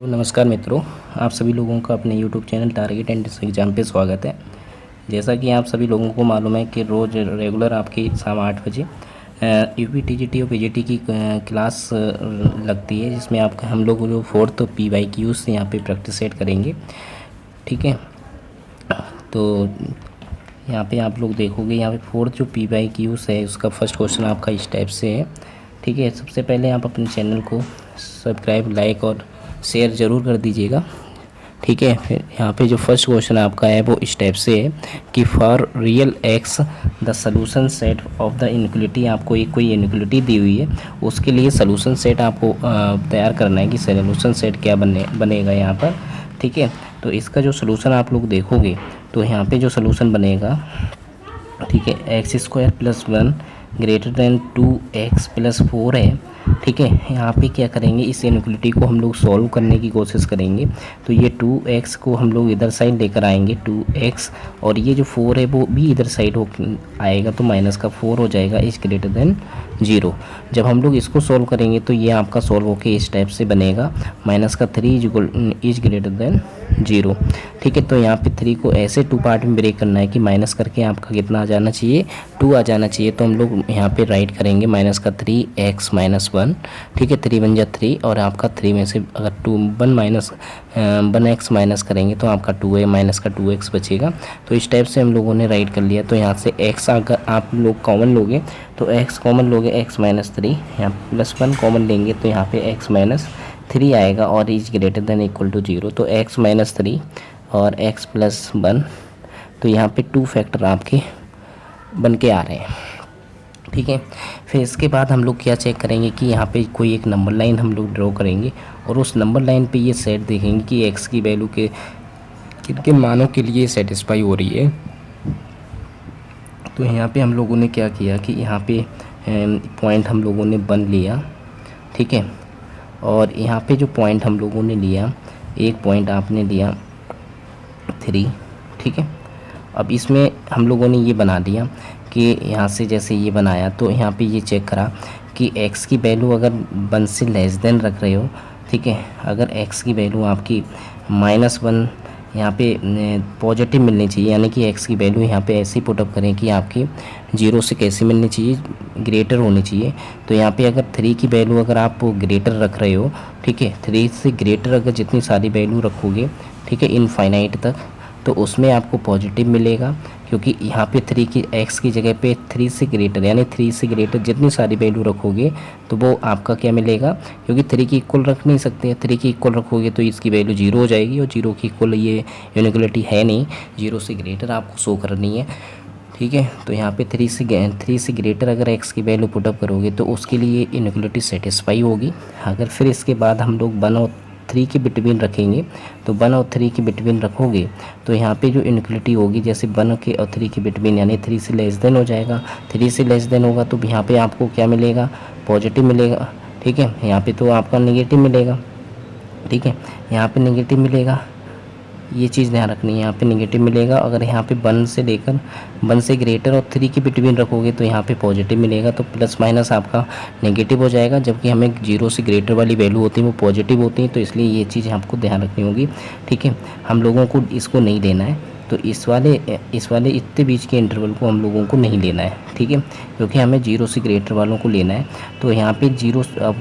तो नमस्कार मित्रों, आप सभी लोगों का अपने YouTube channel target and exam पे स्वागत है। जैसा कि आप सभी लोगों को मालूम है कि रोज़ रेगुलर आपकी शाम 8 बजे यूपी टीजीटी और पीजीटी की क्लास लगती है, जिसमें आपका हम लोग जो फोर्थ PYQ से यहाँ पे प्रैक्टिस सेट करेंगे। ठीक है, तो यहाँ पे आप लोग देखोगे, यहाँ पे फोर्थ जो PYQ है उसका फर्स्ट क्वेश्चन आपका इस टाइप से है। ठीक है, सबसे पहले आप अपने चैनल को सब्सक्राइब, लाइक और शेयर ज़रूर कर दीजिएगा। ठीक है, फिर यहाँ पे जो फर्स्ट क्वेश्चन आपका है वो इस टाइप से है कि for real x the solution set of the inequality, आपको एक कोई इनक्वलिटी दी हुई है, उसके लिए सॉल्यूशन सेट आपको तैयार करना है कि सॉल्यूशन सेट क्या बनेगा यहाँ पर। ठीक है, तो इसका जो सॉल्यूशन आप लोग देखोगे तो यहाँ पे जो सॉल्यूशन बनेगा, ठीक है, x² + 1 ग्रेटर देन 2x + 4 है। ठीक है, यहाँ पे क्या करेंगे, इस इनक्वलिटी को हम लोग सॉल्व करने की कोशिश करेंगे। तो ये 2x को हम लोग इधर साइड लेकर आएंगे 2x, और ये जो 4 है वो भी इधर साइड हो आएगा, तो -4 हो जाएगा इज ग्रेटर देन 0। जब हम लोग इसको सॉल्व करेंगे तो ये आपका सॉल्व होके इस टाइप से बनेगा, -3 इज ग्रेटर देन 0। ठीक है, तो यहाँ पे 3 को ऐसे 2 पार्ट में ब्रेक करना है कि माइनस करके आपका कितना आ जाना चाहिए, 2 आ जाना चाहिए। तो हम लोग यहाँ पे राइट करेंगे -3x - 1। ठीक है, 3 × 1 = 3, और आपका 3 में से अगर 1x माइनस करेंगे तो आपका 2 -2x बचेगा। तो इस टाइप से हम लोगों ने राइट कर लिया। तो यहाँ से x अगर आप लोग कॉमन लोगे तो x कॉमन लोगे, x - 3, यहाँ +1 कॉमन लेंगे तो यहाँ पे x - 3 आएगा, और is greater than equal to 0। तो x - 3 और x + 1, तो यहाँ पे 2 फैक्टर आपके बन के आ रहे हैं। ठीक है, फिर इसके बाद हम लोग क्या चेक करेंगे कि यहाँ पे कोई एक नंबर लाइन हम लोग ड्रॉ करेंगे, और उस नंबर लाइन पे ये सेट देखेंगे कि x की वैल्यू के किनके मानों के लिए सेटिस्फाई हो रही है। तो यहाँ पे हम लोगों ने क्या किया कि यहाँ पे पॉइंट हम लोगों ने 1 लिया। ठीक है, और यहाँ पे जो पॉइंट हम लोगों ने लिया, एक पॉइंट आपने लिया 3। ठीक है, अब इसमें हम लोगों ने ये बना दिया कि यहाँ से जैसे ये बनाया तो यहाँ पे ये चेक करा कि x की वैल्यू अगर 1 से लेस देन रख रहे हो। ठीक है, अगर x की वैल्यू आपकी -1 यहाँ पे पॉजिटिव मिलनी चाहिए, यानी कि x की वैल्यू यहाँ पे ऐसे पुटअप करें कि आपकी 0 से कैसे मिलनी चाहिए, ग्रेटर होनी चाहिए। तो यहाँ पे अगर 3 की वैल्यू अगर आप ग्रेटर रख रहे हो, ठीक है, 3 से ग्रेटर अगर जितनी सारी वैल्यू रखोगे, ठीक है, इनफाइनाइट तक, तो उसमें आपको पॉजिटिव मिलेगा, क्योंकि यहाँ पे 3 की x की जगह पे 3 से ग्रेटर, यानी 3 से ग्रेटर जितनी सारी वैल्यू रखोगे तो वो आपका क्या मिलेगा, क्योंकि 3 की इक्वल रख नहीं सकते, 3 की इक्वल रखोगे तो इसकी वैल्यू 0 हो जाएगी, और 0 की इक्वल ये इनइक्वालिटी है नहीं, 0 से ग्रेटर आपको शो करनी है। ठीक है, तो यहाँ पे 3 से ग्रेटर अगर x की वैल्यू पुटअप करोगे तो उसके लिए इनइक्वालिटी सेटिस्फाई होगी। अगर फिर इसके बाद हम लोग 1 और 3 के बिटवीन रखेंगे, तो 1 और 3 के बिटवीन रखोगे तो यहाँ पे जो इनइक्वालिटी होगी, जैसे 1 के और 3 के बिटवीन, यानी 3 से लेस देन हो जाएगा, 3 से लेस देन होगा तो यहाँ पे आपको क्या मिलेगा, पॉजिटिव मिलेगा। ठीक है, यहाँ पे तो आपका नेगेटिव मिलेगा। ठीक है, यहाँ पे नेगेटिव मिलेगा, ये चीज़ ध्यान रखनी है, यहाँ पे नेगेटिव मिलेगा। अगर यहाँ पे 1 से लेकर 1 से ग्रेटर और 3 के बिटवीन रखोगे तो यहाँ पे पॉजिटिव मिलेगा, तो प्लस माइनस आपका नेगेटिव हो जाएगा, जबकि हमें 0 से ग्रेटर वाली वैल्यू होती है वो पॉजिटिव होती है, तो इसलिए ये चीज़ आपको ध्यान रखनी होगी। ठीक है, हम लोगों को इसको नहीं लेना है, तो इस वाले इतने बीच के इंटरवल को हम लोगों को नहीं लेना है। ठीक है, क्योंकि हमें 0 से ग्रेटर वालों को लेना है। तो यहाँ पे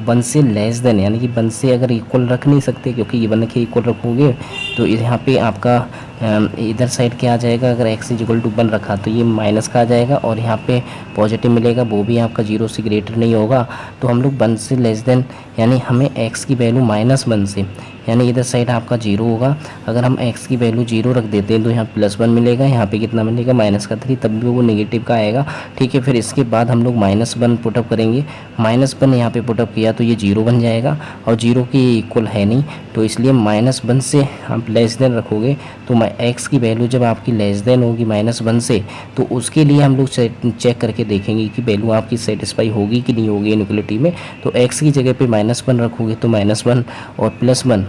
1 से लेस देन, यानी कि 1 से अगर इक्वल रख नहीं सकते, क्योंकि ये 1 के इक्वल रखोगे तो यहाँ पे आपका इधर साइड क्या आ जाएगा, अगर x = 1 रखा तो ये माइनस का आ जाएगा, और यहाँ पे पॉजिटिव मिलेगा, वो भी आपका 0 से ग्रेटर नहीं होगा। तो हम लोग 1 से लेस देन, यानी हमें x की वैल्यू -1 से, यानी इधर साइड आपका 0 होगा। अगर हम x की वैल्यू 0 रख देते हैं तो यहाँ +1 मिलेगा, यहाँ पे कितना मिलेगा, -3, तब भी वो नेगेटिव का आएगा। ठीक है, फिर इसके बाद हम लोग -1 पुटअप करेंगे, -1 यहाँ पे पुटअप किया तो ये 0 बन जाएगा, और 0 की इक्वल है नहीं, तो इसलिए -1 से आप लेस देन रखोगे, तो x की वैल्यू जब आपकी लेस देन होगी -1 से, तो उसके लिए हम लोग चेक करके देखेंगे कि वैल्यू आपकी सेटिस्फाई होगी कि नहीं होगी इनइक्वालिटी में। तो x की जगह पे -1 रखोगे तो -1 और +1,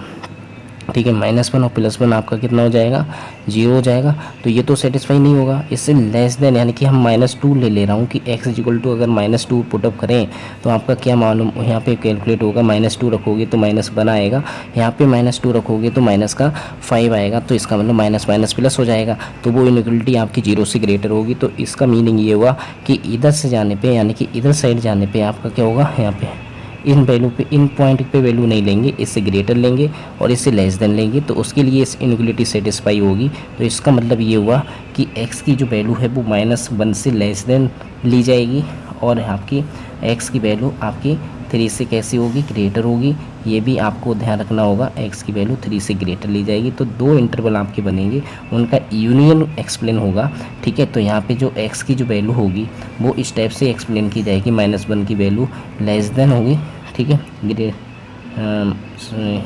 ठीक है। -1 और +1 आपका कितना हो जाएगा, 0 हो जाएगा। तो ये तो सेटिस्फाई नहीं होगा। इससे लेस देन यानी कि हम -2 ले रहा हूँ कि x = अगर -2 पुटअप करें तो आपका क्या मालूम यहाँ पे कैलकुलेट होगा। -2 रखोगे तो -1 आएगा, यहाँ पे -2 रखोगे तो -5 आएगा। तो इसका मतलब माइनस माइनस प्लस हो जाएगा। तो वो इनइक्वलिटी आपकी 0 से ग्रेटर होगी। तो इसका मीनिंग ये हुआ कि इधर से जाने पे यानी कि इधर साइड जाने पे आपका क्या होगा, यहाँ पे इन वैल्यू पे, इन पॉइंट पे वैल्यू नहीं लेंगे, इससे ग्रेटर लेंगे और इससे लेस देन लेंगे। तो उसके लिए इस इनइक्वलिटी सेटिस्फाई होगी। तो इसका मतलब ये हुआ कि x की जो वैल्यू है वो -1 से लेस देन ली जाएगी और आपकी x की वैल्यू आपकी 3 से कैसी होगी, ग्रेटर होगी। ये भी आपको ध्यान रखना होगा, x की वैल्यू 3 से ग्रेटर ली जाएगी। तो दो इंटरवल आपके बनेंगे, उनका यूनियन एक्सप्लेन होगा। ठीक है। तो यहाँ पे जो x की जो वैल्यू होगी वो इस टाइप से एक्सप्लेन की जाएगी, -1 की वैल्यू लेस देन होगी। ठीक है,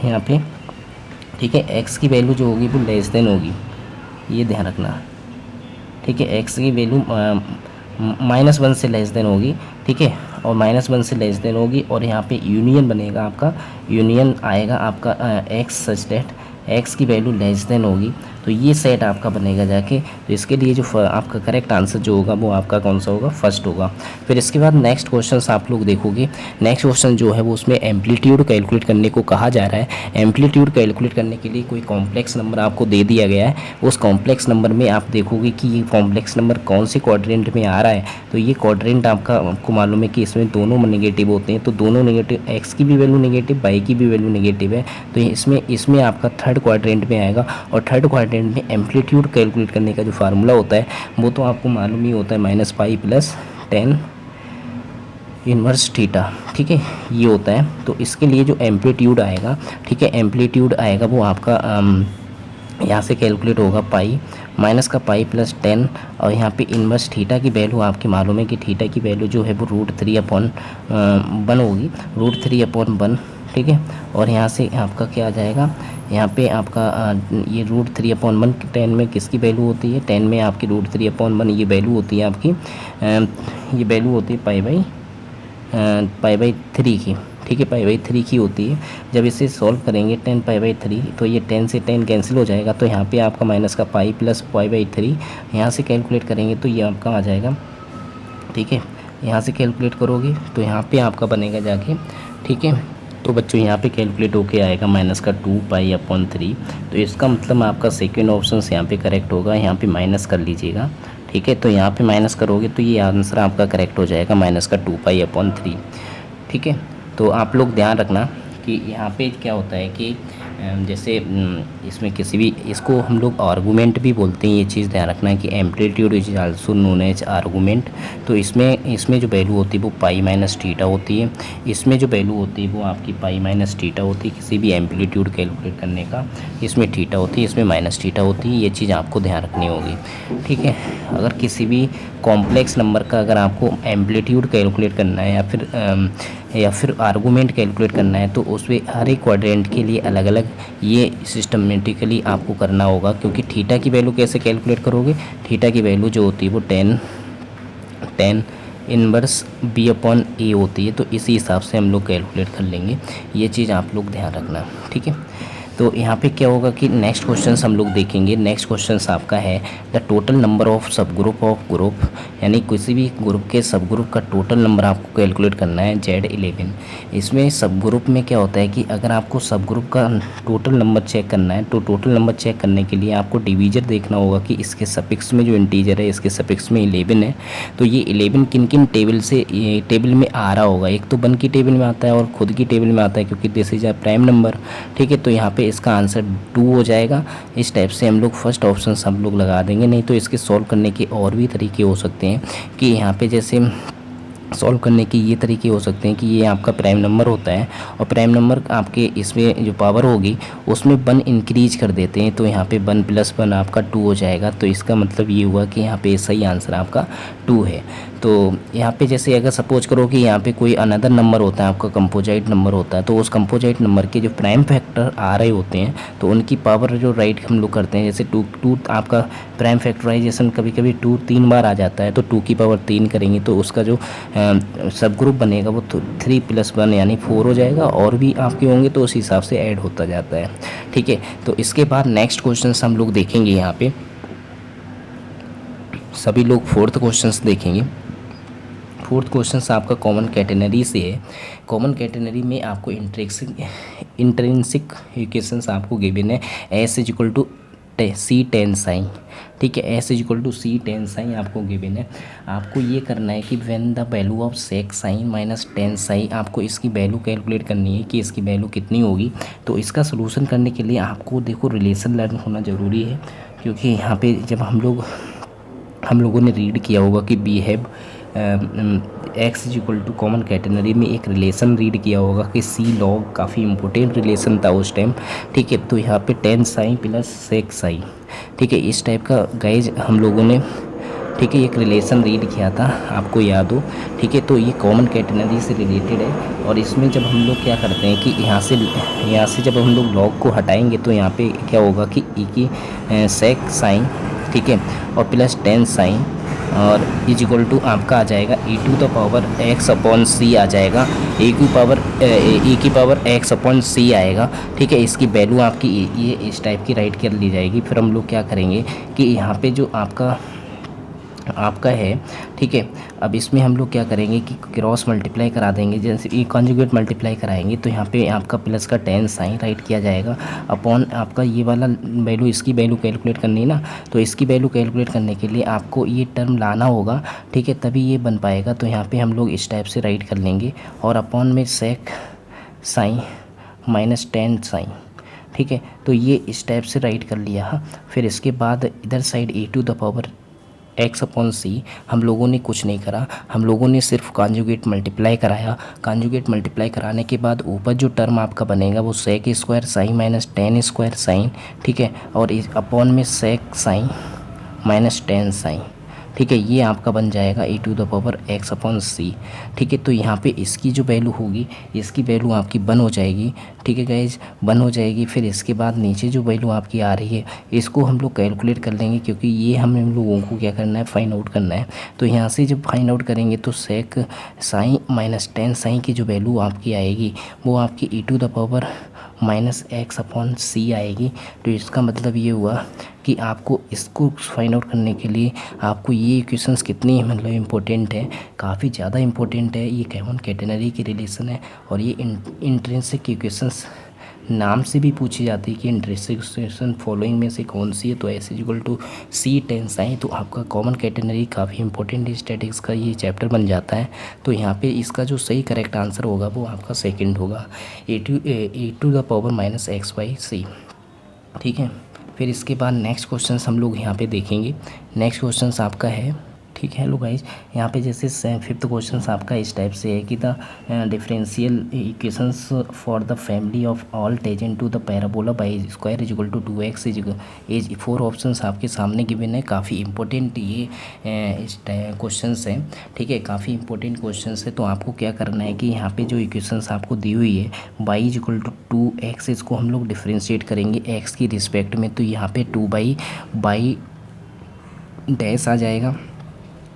यहाँ पे ठीक है, x की वैल्यू जो होगी वो लेस देन होगी, ये ध्यान रखना। ठीक है, x की वैल्यू -1 से लेस देन होगी। ठीक है, और -1 से लेस देन होगी और यहाँ पे यूनियन बनेगा आपका, यूनियन आएगा आपका x सच दैट x की वैल्यू लेस देन होगी। तो ये सेट आपका बनेगा जाके। तो इसके लिए जो आपका करेक्ट आंसर जो होगा वो आपका कौन सा होगा, फर्स्ट होगा। फिर इसके बाद नेक्स्ट क्वेश्चन आप लोग देखोगे। नेक्स्ट क्वेश्चन जो है वो उसमें एम्पलीट्यूड कैलकुलेट करने को कहा जा रहा है। एम्पलीट्यूड कैलकुलेट करने के लिए कोई कॉम्प्लेक्स नंबर आपको दे दिया गया है। उस कॉम्प्लेक्स नंबर में आप देखोगे कि ये कॉम्प्लेक्स नंबर कौन से क्वाड्रेंट में आ रहा है। तो ये क्वाड्रेंट आपको मालूम है कि इसमें दोनों नेगेटिव होते हैं। तो दोनों नेगेटिव, x की भी वैल्यू नेगेटिव, y की भी वैल्यू नेगेटिव है। तो इसमें आपका थर्ड क्वाड्रेंट में आएगा। और थर्ड क्वाड्रेंट में एम्पलीट्यूड कैलकुलेट करने का जो फार्मूला होता है वो तो आपको मालूम ही होता है, -π + tan इनवर्स थीटा। ठीक है, ये होता है। तो इसके लिए जो एम्पलीट्यूड आएगा, ठीक है, एम्पलीट्यूड आएगा वो आपका यहाँ से कैलकुलेट होगा पाई, माइनस का पाई + tan और यहाँ पे इनवर्स थीटा की वैल्यू आपके मालूम है कि थीटा की वैल्यू जो है वो √3/1 होगी, √3/1। ठीक है, और यहाँ से आपका क्या आ जाएगा, यहाँ पे आपका ये √3/1 tan में किसकी वैल्यू होती है, tan में आपकी √3/1 ये वैल्यू होती है आपकी, ये वैल्यू होती है π/3 की। ठीक है, π/3 की होती है। जब इसे सॉल्व करेंगे tan π/3 तो ये 10 से 10 कैंसिल हो जाएगा। तो यहाँ पे आपका माइनस का पाई + π/3 यहाँ से कैलकुलेट करेंगे तो ये आपका आ जाएगा। ठीक है, यहाँ से कैलकुलेट करोगे तो यहाँ पे आपका बनेगा जाके। ठीक है, तो बच्चों यहाँ पे कैलकुलेट होके आएगा -2π/3। तो इसका मतलब आपका सेकेंड ऑप्शन यहाँ पे करेक्ट होगा। यहाँ पे माइनस कर लीजिएगा। ठीक है, तो यहाँ पे माइनस करोगे तो ये आंसर आपका करेक्ट हो जाएगा -2π/3। ठीक है, तो आप लोग ध्यान रखना कि यहाँ पे क्या होता है कि जैसे इसमें किसी भी, इसको हम लोग आर्गूमेंट भी बोलते हैं। ये चीज़ ध्यान रखना है कि amplitude is also known as argument. तो इसमें जो वैल्यू होती है वो π - थीटा होती है। इसमें जो वैल्यू होती है वो आपकी π - थीटा होती है। किसी भी एम्पलीट्यूड कैलकुलेट करने का इसमें थीटा होती है, इसमें -थीटा होती है। ये चीज़ आपको ध्यान रखनी होगी। ठीक है, अगर किसी भी कॉम्प्लेक्स नंबर का अगर आपको एम्पलीट्यूड कैलकुलेट करना है या फिर आर्गूमेंट कैलकुलेट करना है तो उसमें हर एक क्वाड्रेंट के लिए अलग अलग ये सिस्टमेटिकली आपको करना होगा। क्योंकि थीटा की वैल्यू कैसे कैलकुलेट करोगे, थीटा की वैल्यू जो होती है वो tan इनवर्स b/a होती है। तो इसी हिसाब से हम लोग कैलकुलेट कर लेंगे। ये चीज़ आप लोग ध्यान रखना। ठीक है, तो यहाँ पे क्या होगा कि नेक्स्ट क्वेश्चन हम लोग देखेंगे। नेक्स्ट क्वेश्चन आपका है द टोटल नंबर ऑफ सब ग्रुप ऑफ ग्रुप, यानी किसी भी ग्रुप के सब ग्रुप का टोटल नंबर आपको कैलकुलेट करना है Z11। इसमें सब ग्रुप में क्या होता है कि अगर आपको सब ग्रुप का टोटल नंबर चेक करना है तो टोटल नंबर चेक करने के लिए आपको डिवीजर देखना होगा कि इसके सफिक्स में जो इंटीजर है इसके सफिक्स में 11 है। तो ये 11 किन किन टेबल में आ रहा होगा। एक तो 1 की टेबल में आता है और खुद की टेबल में आता है क्योंकि this is a prime number. ठीक है, तो यहाँ पे इसका आंसर 2 हो जाएगा। इस टाइप से हम लोग फर्स्ट ऑप्शन सब लोग लगा देंगे। नहीं तो इसके सॉल्व करने के और भी तरीके हो सकते हैं कि यहाँ पे जैसे सॉल्व करने के ये तरीके हो सकते हैं कि ये आपका प्राइम नंबर होता है और प्राइम नंबर आपके इसमें जो पावर होगी उसमें 1 इंक्रीज कर देते हैं। तो यहाँ पे 1 + 1 आपका 2 हो जाएगा। तो इसका मतलब ये हुआ कि यहाँ पे सही आंसर आपका 2 है। तो यहाँ पे जैसे अगर सपोज करो कि यहाँ पे कोई अनदर नंबर होता है आपका कंपोजिट नंबर होता है, तो उस कंपोजिट नंबर के जो प्राइम फैक्टर आ रहे होते हैं तो उनकी पावर जो राइट हम लोग करते हैं, जैसे 2 आपका प्राइम फैक्टराइजेशन कभी कभी 2 3 बार आ जाता है तो 2 की पावर 3 करेंगे तो उसका जो सब ग्रुप बनेगा वो 3 + 1 यानी 4 हो जाएगा। और भी आपके होंगे तो उस हिसाब से ऐड होता जाता है। ठीक है। तो इसके बाद नेक्स्ट क्वेश्चन हम लोग देखेंगे यहाँ पे, सभी लोग फोर्थ क्वेश्चन देखेंगे। फोर्थ क्वेश्चन आपका कॉमन कैटेनरी से है। कॉमन कैटेनरी में आपको इंट्रिंसिक इक्वेशंस आपको गिवन है, S is equal to C tan sign, ठीक है, S is equal to C tan psi आपको गिवन है। आपको ये करना है कि when the value of sec sign minus tan psi, आपको इसकी वैल्यू कैलकुलेट करनी है कि इसकी वैल्यू कितनी होगी। तो इसका सोल्यूशन करने के लिए आपको देखो रिलेशन लर्न होना ज़रूरी है, क्योंकि यहाँ पे जब हम लोगों ने रीड किया होगा कि we have X is equal to common catenary में एक रिलेशन रीड किया होगा कि सी लॉग, काफ़ी इंपॉर्टेंट रिलेशन था उस टाइम, ठीक है। तो यहाँ पे tan psi plus sec psi, ठीक है, इस टाइप का गाइज हम लोगों ने, ठीक है, एक रिलेशन रीड किया था, आपको याद हो, ठीक है। तो ये कॉमन कैटेनरी से रिलेटेड है, और इसमें जब हम लोग क्या करते हैं कि यहाँ से जब हम लोग लॉग को हटाएंगे तो यहाँ पे क्या होगा कि ई की सेक साइन, ठीक है, और प्लस टेन साइन और इज इक्वल टू आपका आ जाएगा e to the power x upon c आ जाएगा, ए की पावर एक्स अपॉन सी आएगा, ठीक है। इसकी वैल्यू आपकी ये इस टाइप की राइट कर ली जाएगी। फिर हम लोग क्या करेंगे कि यहाँ पे जो आपका है, ठीक है, अब इसमें हम लोग क्या करेंगे कि क्रॉस मल्टीप्लाई करा देंगे, जैसे ये कॉन्जुगेट मल्टीप्लाई कराएंगे तो यहाँ पे आपका प्लस का टेन साइन राइट किया जाएगा अपॉन आपका ये वाला वैल्यू, इसकी वैल्यू कैलकुलेट करनी है ना, तो इसकी वैल्यू कैलकुलेट करने के लिए आपको ये टर्म लाना होगा, ठीक है, तभी ये बन पाएगा। तो यहाँ पर हम लोग इस टाइप से राइट कर लेंगे, और अपॉन में sec sign minus tan sign, ठीक है। तो ये इस टाइप से राइट कर लिया। फिर इसके बाद इधर side e to the power x upon c हम लोगों ने कुछ नहीं करा, हम लोगों ने सिर्फ कॉन्जुगेट मल्टीप्लाई कराया। कॉन्जुगेट मल्टीप्लाई कराने के बाद ऊपर जो टर्म आपका बनेगा वो sec square sine minus tan square sine, ठीक है, और इस अपॉन में sec sign minus tan sign, ठीक है, ये आपका बन जाएगा e to the power x upon c, ठीक है। तो यहाँ पे इसकी जो वैल्यू होगी, इसकी वैल्यू आपकी 1 हो जाएगी, ठीक है गाइज, 1 हो जाएगी। फिर इसके बाद नीचे जो वैल्यू आपकी आ रही है इसको हम लोग कैलकुलेट कर लेंगे, क्योंकि ये हम लोगों को क्या करना है, फाइंड आउट करना है। तो यहाँ से जब फाइंड आउट करेंगे तो sec sign minus tan sine की जो वैल्यू आपकी आएगी वो आपकी e to the power minus x upon c आएगी। तो इसका मतलब ये हुआ कि आपको इसको फाइंड आउट करने के लिए आपको ये इक्वेशंस कितनी मतलब इम्पोर्टेंट है, काफ़ी ज़्यादा इम्पोर्टेंट है। ये कॉमन कैटेनरी की रिलेशन है, और ये इंट्रिंसिक इक्वेशंस नाम से भी पूछी जाती है कि इंट्रिंसिक इक्वेशन फॉलोइंग में से कौन सी है। तो S is equal to C tan psi, तो आपका कॉमन कैटेनरी काफ़ी इंपॉर्टेंट स्टैटिक्स का ये चैप्टर बन जाता है। तो यहाँ पे इसका जो सही करेक्ट आंसर होगा वो आपका सेकंड होगा, e to the power minus x by c, ठीक है। फिर इसके बाद नेक्स्ट क्वेश्चन हम लोग यहाँ पे देखेंगे। नेक्स्ट क्वेश्चन आपका है, ठीक है। हेलो गाइज, यहाँ पे जैसे फिफ्थ क्वेश्चन आपका इस टाइप से है कि the differential equations for the family of all tangent to the parabola y square is equal to 2x is 4 options आपके सामने गिवन है। काफ़ी इंपॉर्टेंट ये क्वेश्चंस हैं, ठीक है, काफ़ी इंपॉर्टेंट क्वेश्चंस है। तो आपको क्या करना है कि यहाँ पे जो इक्वेशंस आपको दी हुई है y is equal to 2x, इसको हम लोग डिफ्रेंशिएट करेंगे x की रिस्पेक्ट में। तो यहाँ पे 2/y डैश आ जाएगा,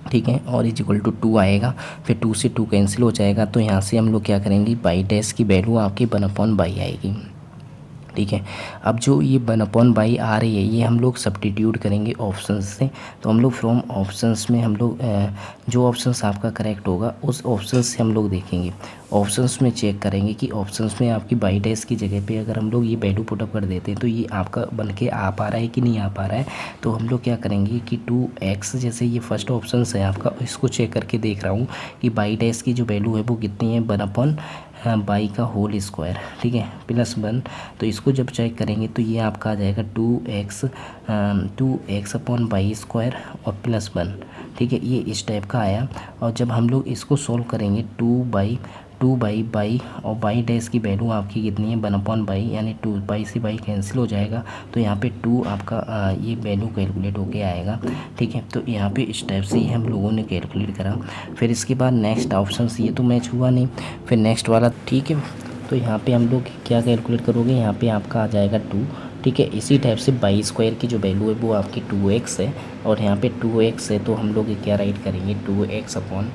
ठीक है, और इज इक्वल टू 2 आएगा। फिर 2 से 2 कैंसिल हो जाएगा। तो यहाँ से हम लोग क्या करेंगे, बाई डैश की वैल्यू आपकी 1/बाई आएगी, ठीक है। अब जो ये 1/बाई आ रही है ये हम लोग सब्स्टिट्यूट करेंगे ऑप्शंस से। तो हम लोग फ्रॉम ऑप्शंस में हम लोग जो ऑप्शंस आपका करेक्ट होगा उस ऑप्शंस से हम लोग देखेंगे, ऑप्शंस में चेक करेंगे कि ऑप्शंस में आपकी बाई डैश की जगह पे अगर हम लोग ये वैल्यू पुटअप कर देते हैं तो ये आपका बन के आ पा रहा है कि नहीं आ पा रहा है। तो हम लोग क्या करेंगे कि 2x, जैसे ये फर्स्ट ऑप्शन है आपका, इसको चेक करके देख रहा हूँ कि बाई डैश की जो वैल्यू है वो कितनी है, 1/बाई का होल स्क्वायर, ठीक है, +1। तो इसको जब चेक करेंगे तो ये आपका आ जाएगा 2x अपॉन बाई स्क्वायर और +1, ठीक है, ये इस टाइप का आया। और जब हम लोग इसको सॉल्व करेंगे 2/बाई और बाई डैश की वैल्यू आपकी कितनी है, 1/बाई, यानी 2 बाई से बाई कैंसिल हो जाएगा। तो यहाँ पे 2 आपका ये वैल्यू कैलकुलेट होके आएगा, ठीक है। तो यहाँ पे इस टाइप से ही हम लोगों ने कैलकुलेट करा। फिर इसके बाद नेक्स्ट ऑप्शन ये तो मैच हुआ नहीं, फिर नेक्स्ट वाला, ठीक है। तो यहाँ पे हम लोग क्या कैलकुलेट करोगे, यहाँ पे आपका आ जाएगा 2, ठीक है। इसी टाइप से बाई स्क्वायर की जो वैल्यू है वो आपकी 2x है, और यहाँ पे 2x है तो हम लोग क्या राइट करेंगे, 2x अपॉन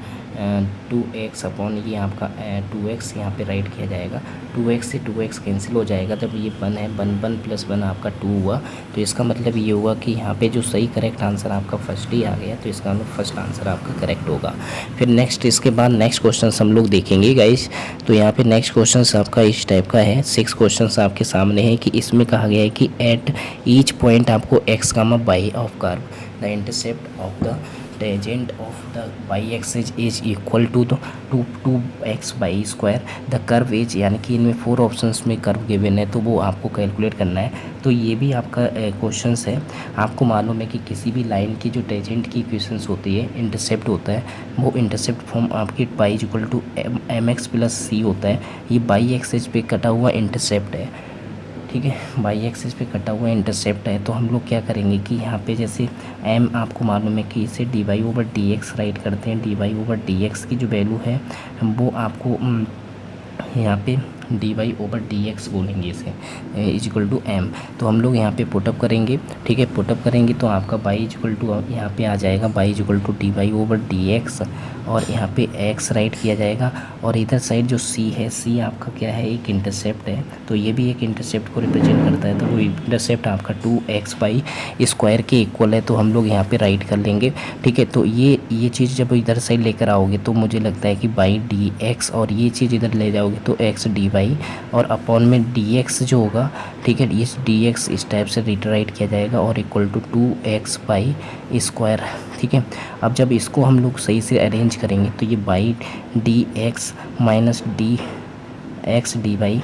2x अपॉन ये आपका 2x यहाँ पे राइट किया जाएगा। 2x से 2x कैंसिल हो जाएगा, जब ये 1 है 1 प्लस 1 आपका 2 हुआ, तो इसका मतलब ये हुआ कि यहाँ पे जो सही करेक्ट आंसर आपका फर्स्ट ही आ गया, तो इसका मतलब फर्स्ट आंसर आपका करेक्ट होगा। फिर नेक्स्ट इसके बाद नेक्स्ट क्वेश्चन हम लोग देखेंगे गाइस। तो यहाँ पे नेक्स्ट क्वेश्चन आपका इस टाइप का है, 6 क्वेश्चन आपके सामने है कि इसमें कहा गया है कि एट ईच पॉइंट आपको x, y of curve the intercept of the tangent of the y-axis is equal to 2x by square the curve is, यानी कि इनमें 4 ऑप्शंस में कर्व गिवन है, तो वो आपको कैलकुलेट करना है। तो ये भी आपका क्वेश्चंस है। आपको मालूम है कि किसी भी लाइन की जो टेंजेंट की इक्वेशंस होती है, इंटरसेप्ट होता है, वो इंटरसेप्ट फॉर्म आपकी y equal to mx plus c होता है। ये बाई एक्सिस पे कटा हुआ इंटरसेप्ट है, ठीक है, बाई एक्सिस पे कटा हुआ इंटरसेप्ट है। तो हम लोग क्या करेंगे कि यहाँ पे जैसे m आपको मालूम है कि इसे dy ओवर dx राइट करते हैं। dy ओवर dx की जो वैल्यू है वो आपको यहाँ पे dy ओवर dx बोलेंगे इसे, इज इक्वल टू m। तो हम लोग यहाँ पे पुटअप करेंगे, ठीक है, पुटअप करेंगे तो आपका y इज इक्वल टू यहाँ पे आ जाएगा y is equal to dy over dx, और यहाँ पे x राइट किया जाएगा। और इधर साइड जो c है, c आपका क्या है, एक इंटरसेप्ट है, तो ये भी एक इंटरसेप्ट को रिप्रेजेंट करता है। तो वो इंटरसेप्ट आपका 2x बाई स्क्वायर के इक्वल है, तो हम लोग यहाँ पे राइट कर लेंगे, ठीक है। तो ये चीज़ जब इधर साइड लेकर आओगे तो मुझे लगता है कि बाई dx, और ये चीज़ इधर ले जाओगे तो x dy, और अपॉन में dx जो होगा, ठीक है, इस dx इस टाइप से राइट किया जाएगा और equal to 2x by square, ठीक है। अब जब इसको हम लोग सही से अरेंज करेंगे तो ये by dx minus dx dy,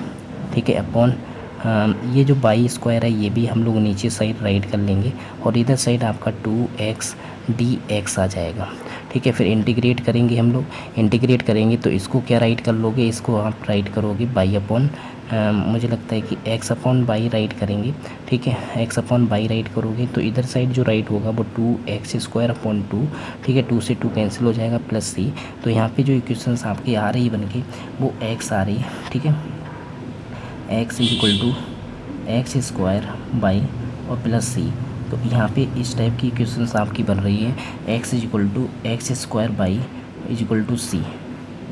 ठीक है, अपॉन ये जो बाई स्क्वायर है ये भी हम लोग नीचे साइड राइट कर लेंगे, और इधर साइड आपका 2x dx आ जाएगा, ठीक है। फिर इंटीग्रेट करेंगे हम लोग, इंटीग्रेट करेंगे तो इसको क्या राइट कर लोगे, इसको आप राइट करोगे बाई अपॉन, मुझे लगता है कि x अपॉन बाई राइट करेंगे, ठीक है, x अपॉन बाई राइट करोगे तो इधर साइड जो राइट होगा वो 2x स्क्वायर अपॉन 2, ठीक है, 2 से 2 कैंसिल हो जाएगा प्लस c। तो यहाँ पे जो इक्वेशंस आपकी आ रही बन के वो x आ रही है, ठीक है, x is equal to X square by और प्लस c। तो यहाँ पे इस टाइप की इक्वेशंस आपकी बन रही है, x is equal to X square y is equal to c,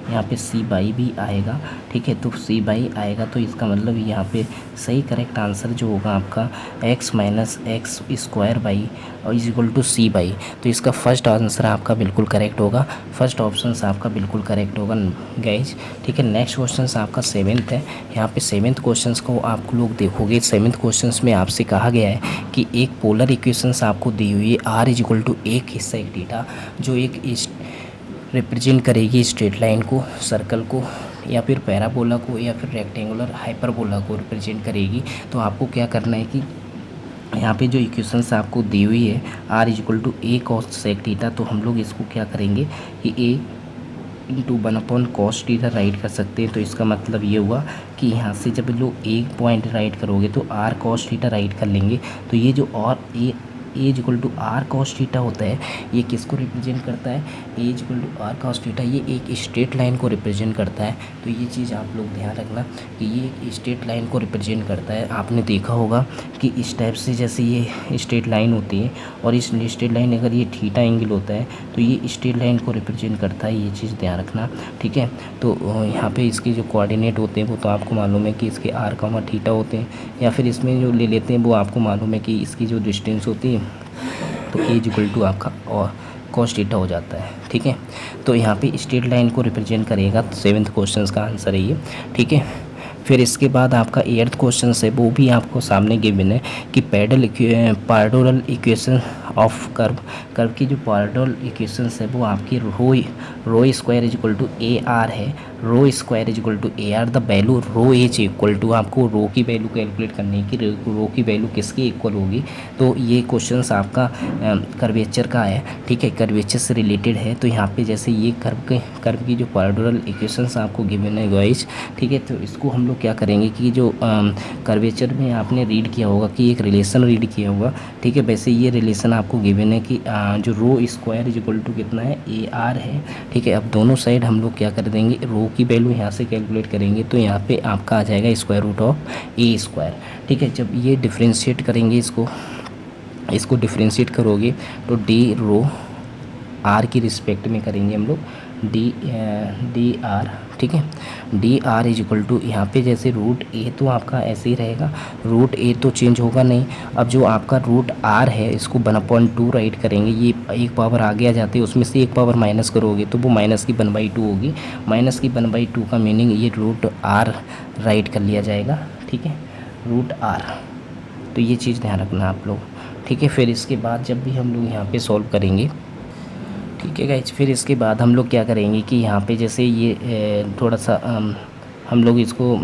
यहाँ पे c बाई भी आएगा, ठीक है। तो c बाई आएगा तो इसका मतलब यहाँ पे सही करेक्ट आंसर जो होगा आपका x minus x square by और is equal to c by. तो इसका फर्स्ट आंसर आपका बिल्कुल करेक्ट होगा, फर्स्ट ऑप्शन आपका बिल्कुल करेक्ट होगा गाइज, ठीक है। नेक्स्ट क्वेश्चन आपका 7th है। यहाँ पे 7th क्वेश्चन को आप लोग देखोगे, 7th क्वेश्चन में आपसे कहा गया है कि एक पोलर इक्वेशंस आपको दी हुई है, r इज इक्वल टू एक हिस्सा एक थीटा, जो एक रिप्रेजेंट करेगी स्ट्रेट लाइन को, सर्कल को, या फिर पैराबोला को, या फिर रेक्टेंगुलर हाइपरबोला को रिप्रेजेंट करेगी। तो आपको क्या करना है कि यहाँ पे जो इक्वेशंस आपको दी हुई है r is equal to a cos sec theta, तो हम लोग इसको क्या करेंगे कि a into 1 upon cos theta write कर सकते हैं। तो इसका मतलब ये हुआ कि यहाँ से जब लोग एक पॉइंट राइट करोगे तो r कॉस थीटा राइट कर लेंगे। तो ये जो और a is equal to r cos theta होता है, ये किसको रिप्रेजेंट करता है, a is equal to r cos theta, ये एक स्ट्रेट लाइन को रिप्रेजेंट करता है। तो ये चीज़ आप लोग ध्यान रखना कि ये एक स्ट्रेट लाइन को रिप्रेजेंट करता है। आपने देखा होगा कि इस टाइप से जैसे ये स्ट्रेट लाइन होती है, और इस स्ट्रेट लाइन अगर ये थीटा एंगल होता है तो ये स्ट्रेट लाइन को रिप्रेजेंट करता है, ये चीज़ ध्यान रखना, ठीक है। तो यहाँ पे इसके जो कोऑर्डिनेट होते हैं वो तो आपको मालूम है कि इसके आर कॉमा थीटा होते हैं, या फिर इसमें जो ले लेते हैं वो आपको मालूम है कि इसकी जो डिस्टेंस होती है तो ए इज इक्वल टू आपका और कॉस थीटा हो जाता है, ठीक है। तो यहाँ पे स्ट्रेट लाइन को रिप्रेजेंट करेगा, 7th क्वेश्चन का आंसर है ये, ठीक है। फिर इसके बाद आपका 8th क्वेश्चन है, वो भी आपको सामने गिवन है कि पैरेलल इक्वेशन ऑफ कर्व की जो पैरेलल इक्वेशंस है वो आपकी rho square is equal to a r है, rho square is equal to a r, the value rho h equal to, आपको रो की वैल्यू कैलकुलेट करनी है कि रो की वैल्यू किसके इक्वल होगी। तो ये क्वेश्चंस आपका कर्वेचर का है, ठीक है, कर्वेचर से रिलेटेड है। तो यहाँ पे जैसे ये कर्व की जो पैरेलल इक्वेशंस आपको गिवन है गाइस, ठीक है, तो इसको हम लोग क्या करेंगे कि जो कर्वेचर में आपने रीड किया होगा कि एक रिलेशन रीड किया होगा, ठीक है, वैसे ये रिलेशन आपको गिवन है कि जो रो स्क्वायर इज इक्वल टू कितना है, ए आर है, ठीक है। अब दोनों साइड हम लोग क्या कर देंगे, रो की वैल्यू यहाँ से कैलकुलेट करेंगे तो यहाँ पे आपका आ जाएगा square root of A square, ठीक है। जब ये डिफ्रेंशिएट करेंगे इसको डिफ्रेंशिएट करोगे तो डी रो आर की रिस्पेक्ट में करेंगे हम लोग, डी आर, ठीक है, D R is equal to, यहाँ पे जैसे रूट ए तो आपका ऐसे ही रहेगा, रूट ए तो चेंज होगा नहीं। अब जो आपका रूट आर है इसको 1/2 राइट करेंगे, ये एक पावर आगे आ जाती है, उसमें से एक पावर माइनस करोगे तो वो माइनस की 1/2 होगी। माइनस की 1/2 का मीनिंग ये रूट आर राइट कर लिया जाएगा, ठीक है, रूट आर। तो ये चीज़ ध्यान रखना आप लोग, ठीक है। फिर इसके बाद जब भी हम लोग यहाँ पे सॉल्व करेंगे, ठीक है गाइज, फिर इसके बाद हम लोग क्या करेंगे कि यहाँ पे जैसे ये थोड़ा सा हम लोग इसको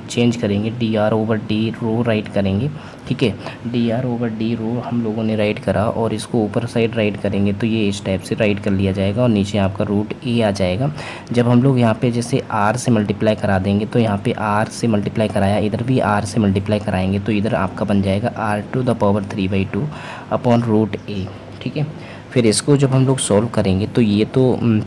चेंज करेंगे, D R over D row right करेंगे, ठीक है, डी आर ओवर डी रो हम लोगों ने राइट करा और इसको ऊपर साइड राइट करेंगे तो ये इस टाइप से राइट कर लिया जाएगा और नीचे आपका रूट ए आ जाएगा। जब हम लोग यहाँ पे जैसे आर से मल्टीप्लाई करा देंगे तो यहाँ पे आर से मल्टीप्लाई कराया, इधर भी आर से मल्टीप्लाई कराएंगे तो इधर आपका बन जाएगा r⁴/3/2 अपॉन रूट ए, ठीक है। फिर इसको जब हम लोग सॉल्व करेंगे तो ये तो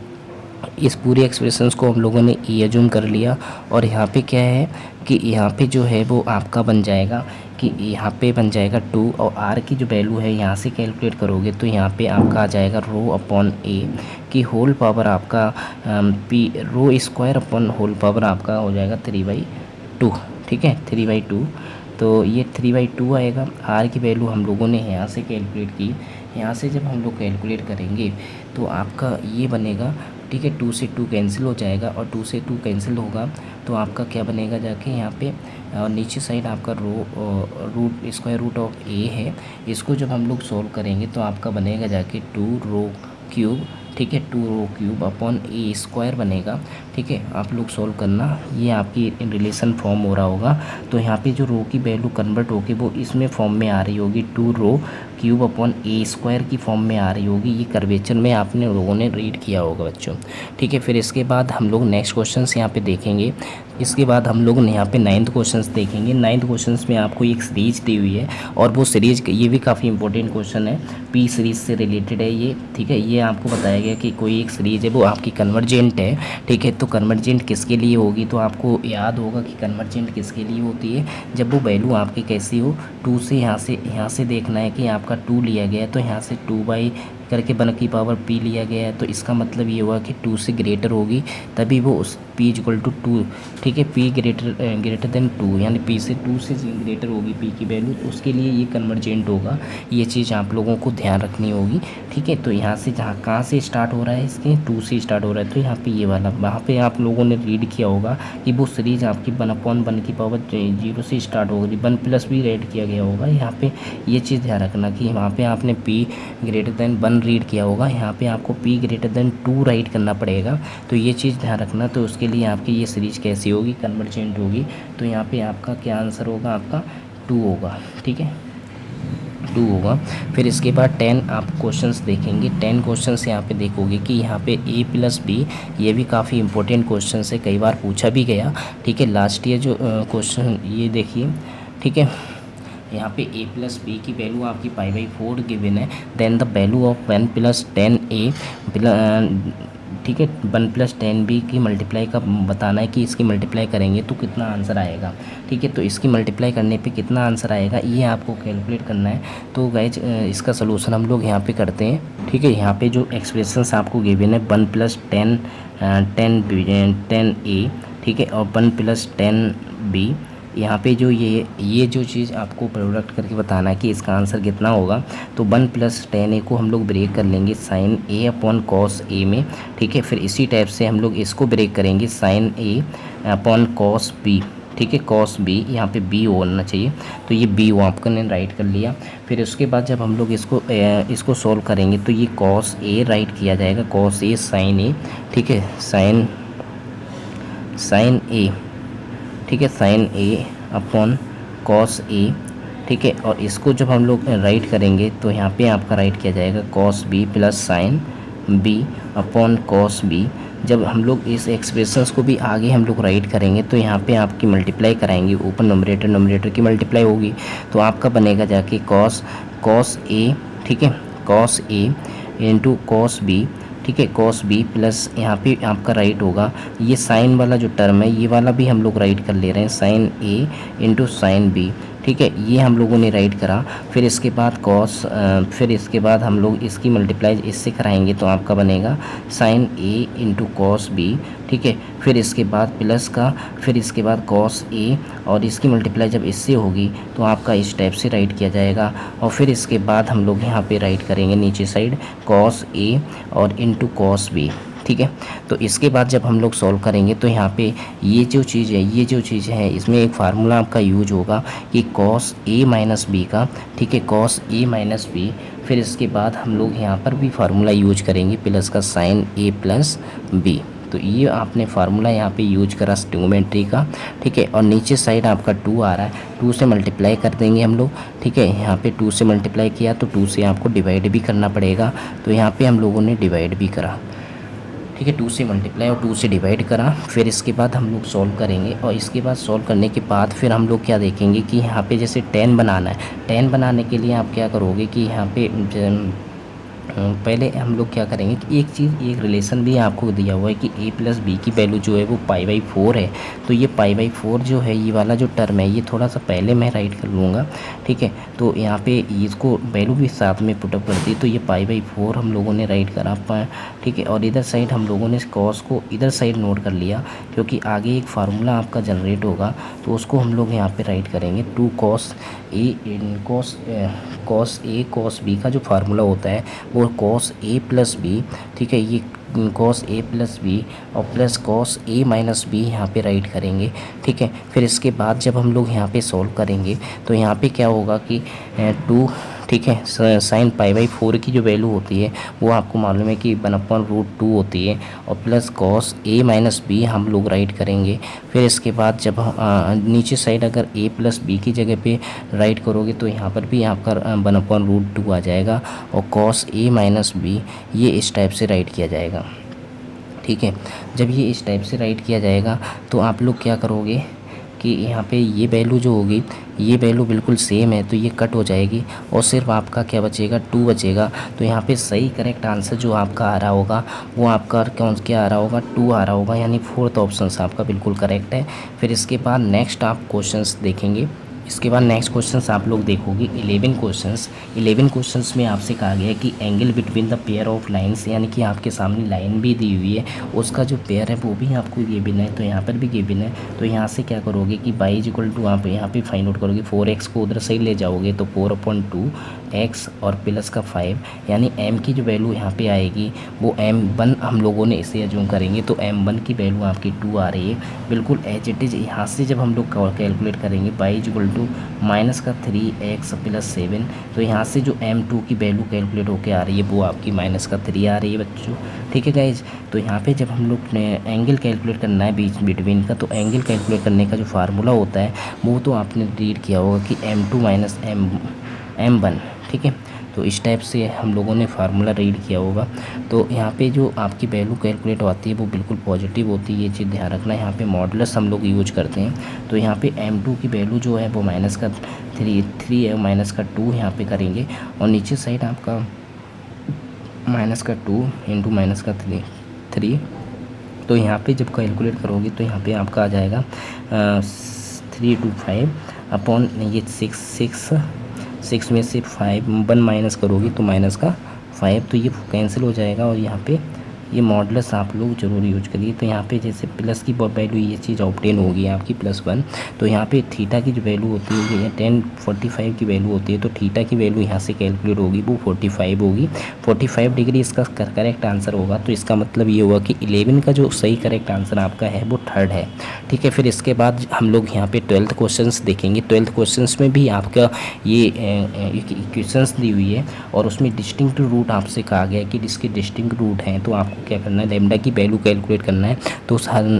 इस पूरी एक्सप्रेशंस को हम लोगों ने ए एज्यूम कर लिया और यहाँ पे क्या है कि यहाँ पे जो है वो आपका बन जाएगा कि यहाँ पे बन जाएगा 2 और आर की जो वैल्यू है यहाँ से कैलकुलेट करोगे तो यहाँ पे आपका आ जाएगा रो अपॉन ए की होल पावर आपका पी रो स्क्वायर अपॉन होल पावर आपका हो जाएगा 3/2, ठीक है, 3/2। तो ये 3/2 आएगा। आर की वैल्यू हम लोगों ने यहाँ से कैलकुलेट की, यहाँ से जब हम लोग कैलकुलेट करेंगे तो आपका ये बनेगा, ठीक है, 2 से 2 कैंसिल हो जाएगा और 2 से 2 कैंसिल होगा तो आपका क्या बनेगा जाके यहाँ पे और नीचे साइड आपका रूट स्क्वायर रूट ऑफ ए है, इसको जब हम लोग सॉल्व करेंगे तो आपका बनेगा जाके 2 रो क्यूब, ठीक है, 2 रो क्यूब अपॉन ए स्क्वायर बनेगा, ठीक है। आप लोग सॉल्व करना, ये आपकी रिलेशन फॉर्म हो रहा होगा तो यहाँ पे जो रो की वैल्यू कन्वर्ट होगी वो इसमें फॉर्म में आ रही होगी, 2 रो क्यूब अपॉन ए स्क्वायर की फॉर्म में आ रही होगी। ये कर्वेचर में आपने लोगों ने रीड किया होगा बच्चों, ठीक है। फिर इसके बाद हम लोग नेक्स्ट क्वेश्चन यहाँ पे देखेंगे। इसके बाद हम लोग यहाँ पे 9th क्वेश्चन देखेंगे। 9th क्वेश्चन में आपको एक सीरीज दी हुई है और वो सीरीज ये भी काफ़ी इंपॉर्टेंट क्वेश्चन है, पी सीरीज से रिलेटेड है ये, ठीक है। ये आपको बताया गया कि कोई एक सीरीज है वो आपकी कन्वर्जेंट है, ठीक है। तो कन्वर्जेंट किसके लिए होगी, तो आपको याद होगा कि कन्वर्जेंट किसके लिए होती है, जब वो वैल्यू आपकी कैसी हो, 2 से यहाँ से देखना है कि आपका 2 लिया गया है तो यहाँ से 2 करके 1 की पावर p लिया गया है तो इसका मतलब ये हुआ कि 2 से ग्रेटर होगी तभी वो उस p इक्वल टू 2, ठीक है, p ग्रेटर देन 2 यानी p से 2 से ग्रेटर होगी p की वैल्यू, तो उसके लिए ये कन्वर्जेंट होगा। ये चीज़ आप लोगों को ध्यान रखनी होगी, ठीक है। तो यहाँ से कहाँ से स्टार्ट हो रहा है, इसके 2 से स्टार्ट हो रहा है तो यहाँ पे ये वाला, वहाँ पे आप लोगों ने रीड किया होगा कि वो सीरीज आपकी 1/1 की पावर 0 से स्टार्ट होगी, 1+ भी रेड किया गया होगा। यहाँ पे ये चीज़ ध्यान रखना कि वहाँ पे आपने p ग्रेटर देन 1 रीड किया होगा, यहाँ पे आपको p ग्रेटर देन 2 राइट करना पड़ेगा। तो ये चीज़ ध्यान रखना। तो उसके लिए आपकी ये सीरीज कैसी होगी, कन्वर्जेंट होगी। तो यहाँ पे आपका क्या आंसर होगा, आपका 2 होगा, ठीक है, 2 होगा। फिर इसके बाद 10 आप क्वेश्चंस देखेंगे। 10 क्वेश्चंस यहाँ पे देखोगे कि यहाँ पे a+b, ये भी काफ़ी इंपॉर्टेंट क्वेश्चन है, कई बार पूछा भी गया, ठीक है। लास्ट ईयर जो क्वेश्चन ये देखिए, ठीक है, यहाँ पे a+b की वैल्यू आपकी π/4 गिवन है, then the value of 1 + 10a, ठीक है, 1 + 10b की मल्टीप्लाई का बताना है कि इसकी मल्टीप्लाई करेंगे तो कितना आंसर आएगा, ठीक है। तो इसकी मल्टीप्लाई करने पे कितना आंसर आएगा ये आपको कैलकुलेट करना है। तो गाइज इसका सलूशन हम लोग यहाँ पे करते हैं, ठीक है। यहाँ पे जो एक्सप्रेशंस आपको गिवन है 1 + 10a, ठीक है, और 1 + 10b, यहाँ पे जो ये जो चीज़ आपको प्रोडक्ट करके बताना है कि इसका आंसर कितना होगा। तो 1 + 10a को हम लोग ब्रेक कर लेंगे sin a upon cos a में, ठीक है। फिर इसी टाइप से हम लोग इसको ब्रेक करेंगे sin a upon cos b, ठीक है, cos b, यहाँ पे b होना चाहिए तो ये b वो आपने राइट कर लिया। फिर उसके बाद जब हम लोग इसको सॉल्व करेंगे तो ये cos a राइट किया जाएगा, cos a sin a, ठीक है, sin a, ठीक है, sin a upon cos a, ठीक है। और इसको जब हम लोग राइट करेंगे तो यहाँ पे आपका राइट किया जाएगा cos b + sin b upon cos b। जब हम लोग इस एक्सप्रेशंस को भी आगे हम लोग राइट करेंगे तो यहाँ पे आपकी मल्टीप्लाई कराएंगे, ऊपर नोमरेटर की मल्टीप्लाई होगी तो आपका बनेगा जाके cos a, ठीक है, cos a into cos b, ठीक है, cos b प्लस यहाँ पे आपका राइट होगा ये साइन वाला जो टर्म है ये वाला भी हम लोग राइट कर ले रहे हैं sin a into sin b, ठीक है, ये हम लोगों ने राइट करा। फिर इसके बाद कॉस, फिर इसके बाद हम लोग इसकी मल्टीप्लाई इससे कराएंगे तो आपका बनेगा साइन ए इंटू कॉस बी। ठीक है, फिर इसके बाद प्लस का, फिर इसके बाद कॉस ए, और इसकी मल्टीप्लाई जब इससे होगी तो आपका इस टाइप से राइट किया जाएगा। और फिर इसके बाद हम लोग यहाँ पे राइट करेंगे नीचे साइड कॉस ए और इंटू कॉस बी। ठीक है, तो इसके बाद जब हम लोग सॉल्व करेंगे तो यहाँ पे ये जो चीज़ है इसमें एक फार्मूला आपका यूज होगा कि कॉस ए माइनस बी का। ठीक है, कॉस ए माइनस बी। फिर इसके बाद हम लोग यहाँ पर भी फार्मूला यूज करेंगे प्लस का साइन ए प्लस बी। तो ये आपने फार्मूला यहाँ पे यूज करा ट्रिग्नोमेट्री का। ठीक है, और नीचे साइड आपका 2 आ रहा है, 2 से मल्टीप्लाई कर देंगे हम लोग। ठीक है, यहाँ पे 2 से मल्टीप्लाई किया तो 2 से आपको डिवाइड भी करना पड़ेगा, तो यहाँ पे हम लोगों ने डिवाइड भी करा। ठीक है, 2 से मल्टीप्लाई और 2 से डिवाइड करा। फिर इसके बाद हम लोग सॉल्व करेंगे, और इसके बाद सॉल्व करने के बाद फिर हम लोग क्या देखेंगे कि यहाँ पे जैसे 10 बनाना है। 10 बनाने के लिए आप क्या करोगे कि यहाँ पे पहले हम लोग क्या करेंगे कि एक रिलेशन भी आपको दिया हुआ है कि a प्लस बी की वैल्यू जो है वो π/4 है। तो ये π/4 जो है, ये वाला जो टर्म है, ये थोड़ा सा पहले मैं राइट कर लूँगा। ठीक है, तो यहाँ पे इसको वैल्यू भी साथ में पुटअप कर दी, तो ये π/4 हम लोगों ने राइट करा। ठीक है, और इधर साइड हम लोगों ने कॉस को इधर साइड नोट कर लिया, क्योंकि आगे एक फार्मूला आपका जनरेट होगा तो उसको हम लोग यहाँ पे राइट करेंगे 2 cos ए कॉस बी का जो फार्मूला होता है वो cos ए प्लस बी। ठीक है, ये cos ए प्लस बी और प्लस cos ए माइनस बी यहाँ पे राइट करेंगे। ठीक है, फिर इसके बाद जब हम लोग यहाँ पे सॉल्व करेंगे तो यहाँ पे क्या होगा कि 2, ठीक है, साइन π/4 की जो वैल्यू होती है वो आपको मालूम है कि 1/√2 होती है, और plus cos a minus B हम लोग राइट करेंगे। फिर इसके बाद जब नीचे साइड अगर a प्लस बी की जगह पे राइट करोगे तो यहाँ पर भी आपका 1/√2 आ जाएगा, और cos a माइनस बी ये इस टाइप से राइट किया जाएगा। ठीक है, जब ये इस टाइप से राइट किया जाएगा तो आप लोग क्या करोगे कि यहाँ पे ये वैल्यू जो होगी, ये वैल्यू बिल्कुल सेम है तो ये कट हो जाएगी, और सिर्फ आपका क्या बचेगा, 2 बचेगा। तो यहाँ पे सही करेक्ट आंसर जो आपका आ रहा होगा वो आपका क्या आ रहा होगा, 2 आ रहा होगा, यानी 4th ऑप्शन आपका बिल्कुल करेक्ट है। फिर इसके बाद नेक्स्ट आप क्वेश्चंस देखेंगे। इसके बाद नेक्स्ट क्वेश्चंस आप लोग देखोगे 11 क्वेश्चंस में आपसे कहा गया है कि angle between the pair of lines, यानी कि आपके सामने लाइन भी दी हुई है, उसका जो पेयर है वो भी आपको गिवन है, तो यहाँ पर भी गिवन है। तो यहाँ से क्या करोगे कि y आप यहाँ पे फाइंड आउट करोगे, 4x को उधर से ले जाओगे तो 4/2x और प्लस का 5, यानी m की जो वैल्यू यहाँ पे आएगी वो m1 हम लोगों ने इसे अज्यूम करेंगे, तो m1 की वैल्यू आपकी 2 आ रही है बिल्कुल एज इट इज़। यहाँ से जब हम लोग कैलकुलेट करेंगे y माइनस का 3x प्लस 7, तो यहाँ से जो m2 की वैल्यू कैलकुलेट होके आ रही है वो आपकी माइनस का 3 आ रही है बच्चों। ठीक है गाइज, तो यहाँ पे जब हम लोग ने एंगल कैलकुलेट करना है बीच बिटवीन का, तो एंगल कैलकुलेट करने का जो फार्मूला होता है वो तो आपने रीड किया होगा कि m2 माइनस m1। ठीक है, तो इस टाइप से हम लोगों ने फार्मूला रीड किया होगा। तो यहाँ पे जो आपकी वैल्यू कैलकुलेट होती है वो बिल्कुल पॉजिटिव होती है, ये चीज़ ध्यान रखना। यहाँ पे मॉडुलस हम लोग यूज करते हैं, तो यहाँ पे m2 की वैल्यू जो है वो माइनस का 3 है, माइनस का 2 यहाँ पे करेंगे, और नीचे साइड आपका माइनस का 2 इंटू माइनस का 3। तो यहाँ पे जब कैलकुलेट करोगे तो यहाँ पे आपका आ जाएगा 3/5 अपॉन ये 6 में से 1 माइनस करोगे तो माइनस का 5, तो ये कैंसिल हो जाएगा, और यहाँ पे ये मॉडुलस आप लोग जरूर यूज करिए। तो यहाँ पे जैसे प्लस की वैल्यू ये चीज़ ऑब्टेन होगी आपकी +1, तो यहाँ पे थीटा की जो वैल्यू होती है ये 1045 की वैल्यू होती है, तो थीटा की वैल्यू यहाँ से कैलकुलेट होगी वो 45 होगी। 45 डिग्री इसका करेक्ट आंसर होगा, तो इसका मतलब ये हुआ कि 11 का जो सही करेक्ट आंसर आपका है वो 3rd है। ठीक है, फिर इसके बाद हम लोग यहाँ पे 12th क्वेश्चंस देखेंगे। 12th क्वेश्चंस में भी आपका ये इक्वेशंस दी हुई है, और उसमें डिस्टिंक्ट रूट आपसे कहा गया है कि जिसके डिस्टिंक्ट रूट हैं तो आपको क्या करना है, लैम्डा की वैल्यू कैलकुलेट करना है। तो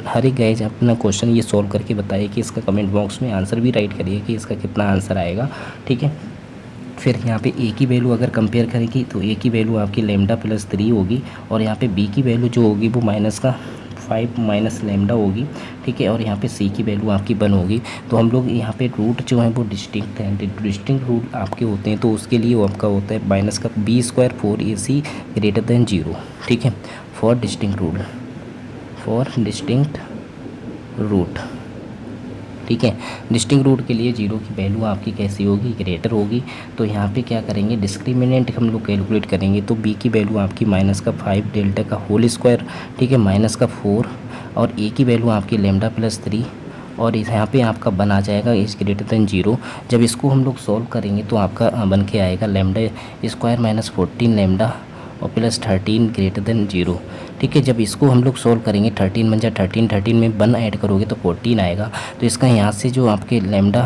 हर एक गाइज अपना क्वेश्चन ये सॉल्व करके बताइए कि इसका कमेंट बॉक्स में आंसर भी राइट करिए कि इसका कितना आंसर आएगा। ठीक है, फिर यहाँ पे ए की वैल्यू अगर कंपेयर करेंगे तो ए की वैल्यू आपकी लैम्डा प्लस 3 होगी, और यहाँ पे बी की वैल्यू जो होगी वो माइनस का 5 माइनस लैम्डा होगी। ठीक है, और यहाँ पे सी की वैल्यू आपकी 1 होगी। तो हम लोग यहाँ पे रूट जो है वो डिस्टिंक्ट हैं, डिस्टिंक्ट रूट आपके होते हैं, तो उसके लिए वो आपका होता है माइनस का b² 4ac ग्रेटर देन 0। ठीक है, फॉर डिस्टिंक्ट रूट। ठीक है। डिस्टिंक्ट रूट के लिए जीरो की वैल्यू आपकी कैसी होगी, ग्रेटर होगी। तो यहाँ पे क्या करेंगे, डिस्क्रिमिनेंट हम लोग कैलकुलेट करेंगे। तो बी की वैल्यू आपकी -5 डेल्टा का होल स्क्वायर, ठीक है, -4 और ए की वैल्यू आपकी λ+3 और यहाँ पे आपका बन आ जाएगा इज ग्रेटर देन 0। जब इसको हम लोग सॉल्व करेंगे तो आपका बन के आएगा λ² -14 λ और +13 ग्रेटर देन 0, ठीक है। जब इसको हम लोग सॉल्व करेंगे 13 बन जाए 13, 13 में 1 ऐड करोगे तो 14 आएगा। तो इसका यहाँ से जो आपके λ²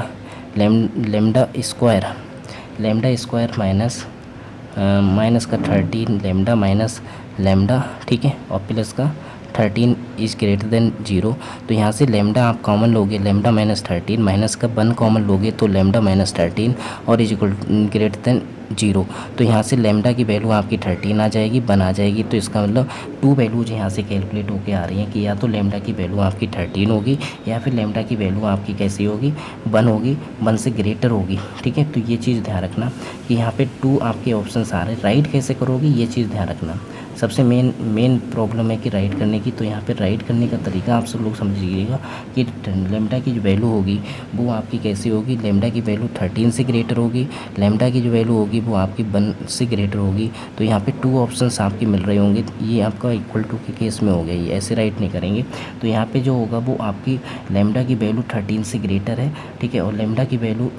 माइनस का 13 λ माइनस λ, ठीक है, और प्लस का 13 इज ग्रेटर देन 0। तो यहाँ से लैम्डा आप कॉमन लोगे, λ -13 माइनस का 1 कॉमन लोगे तो λ -13 और इज इक्वल ग्रेटर देन 0। तो यहाँ से लैम्डा की वैल्यू आपकी 13 आ जाएगी, 1 आ जाएगी। तो इसका मतलब 2 वैल्यूज यहाँ से कैलकुलेट होके आ रही हैं कि या तो लैम्डा की वैल्यू आपकी 13 होगी या फिर लैम्डा की वैल्यू आपकी कैसी होगी, 1 होगी, 1 से ग्रेटर होगी, ठीक है। तो ये चीज़ ध्यान रखना कि यहाँ पे 2 आपके ऑप्शंस आ रहे हैं। राइट कैसे करोगे ये चीज़ ध्यान रखना। सबसे मेन प्रॉब्लम है कि राइट करने की। तो यहाँ पे राइट करने का तरीका आप सब लोग समझिएगा कि लैम्डा की जो वैल्यू होगी वो आपकी कैसी होगी, लैम्डा की वैल्यू 13 से ग्रेटर होगी, लैम्डा की जो वैल्यू होगी वो आपकी 1 से ग्रेटर होगी। तो यहाँ पे 2 ऑप्शंस आपके मिल रहे होंगे, ये आपका इक्वल टू के केस में हो गया, ये ऐसे राइट नहीं करेंगे। तो यहाँ पे जो होगा वो आपकी लैम्डा की वैल्यू 13 से ग्रेटर है, ठीक है, और लैम्डा की वैल्यू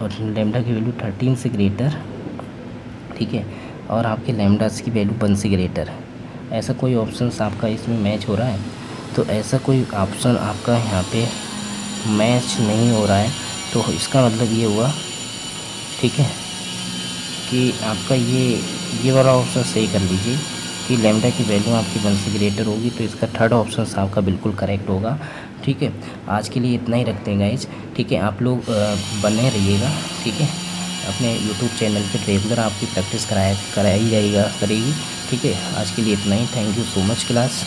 13 से ग्रेटर, ठीक है, और आपके लैम्डास की वैल्यू 1 से ग्रेटर है। ऐसा कोई ऑप्शन आपका इसमें मैच हो रहा है? तो ऐसा कोई ऑप्शन आपका यहाँ पे मैच नहीं हो रहा है तो इसका मतलब ये हुआ, ठीक है, कि आपका ये वाला ऑप्शन सही कर लीजिए कि लैम्डा की वैल्यू आपकी 1 से ग्रेटर होगी। तो इसका थर्ड ऑप्शन आपका बिल्कुल करेक्ट होगा, ठीक है। आज के लिए इतना ही रखते हैं गाइज, ठीक है। आप लोग बने रहिएगा, ठीक है। अपने यूट्यूब चैनल पे रेगुलर आपकी प्रैक्टिस कराई करेगी, ठीक है। आज के लिए इतना ही। Thank you so much class.